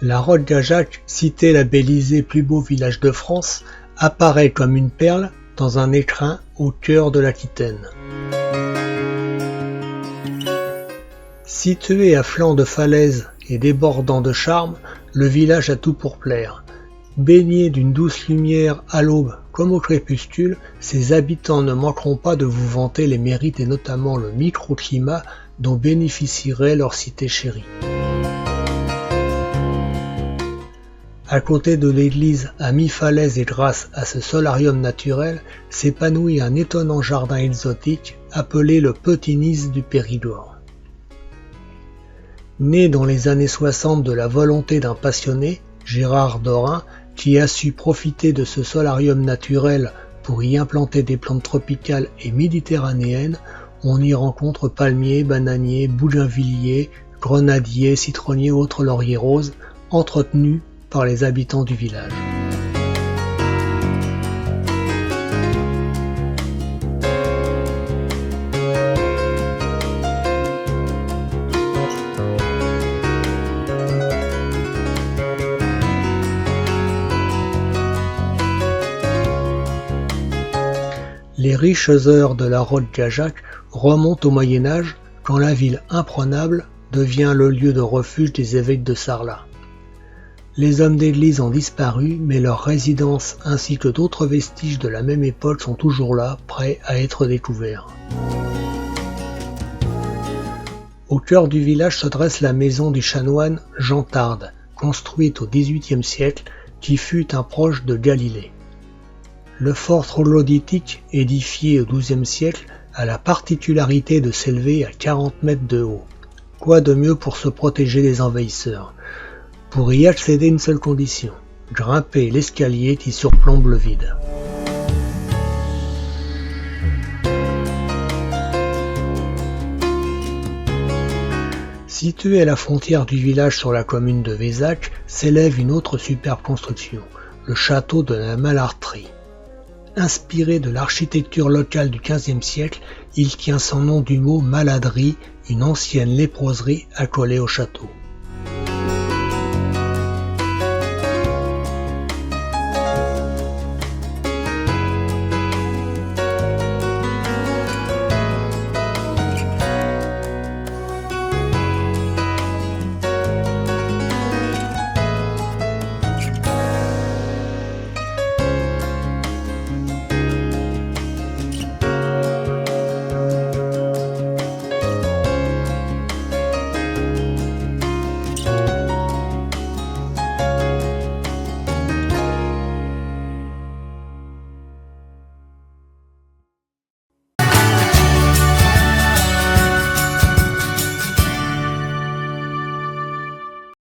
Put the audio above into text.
La Roque-Gajac, cité labellisée plus beau village de France, apparaît comme une perle dans un écrin au cœur de l'Aquitaine. Situé à flanc de falaise et débordant de charme, le village a tout pour plaire. Baigné d'une douce lumière à l'aube comme au crépuscule, ses habitants ne manqueront pas de vous vanter les mérites et notamment le microclimat dont bénéficierait leur cité chérie. À côté de l'église, à mi-falaise et grâce à ce solarium naturel, s'épanouit un étonnant jardin exotique appelé le Petit Nice du Périgord. Né dans les années 60 de la volonté d'un passionné, Gérard Dorin, qui a su profiter de ce solarium naturel pour y implanter des plantes tropicales et méditerranéennes, on y rencontre palmiers, bananiers, bougainvilliers, grenadiers, citronniers, autres lauriers roses, entretenus par les habitants du village. Les riches heures de la Roque-Gajac remontent au Moyen-Âge quand la ville imprenable devient le lieu de refuge des évêques de Sarlat. Les hommes d'église ont disparu, mais leurs résidences ainsi que d'autres vestiges de la même époque sont toujours là, prêts à être découverts. Au cœur du village se dresse la maison du chanoine Jean Tarde, construite au XVIIIe siècle, qui fut un proche de Galilée. Le fort troglodytique, édifié au XIIe siècle, a la particularité de s'élever à 40 mètres de haut. Quoi de mieux pour se protéger des envahisseurs? Pour y accéder, une seule condition, grimper l'escalier qui surplombe le vide. Situé à la frontière du village sur la commune de Vézac, s'élève une autre superbe construction, le château de la Malarterie. Inspiré de l'architecture locale du XVe siècle, il tient son nom du mot maladrie, une ancienne léproserie accolée au château.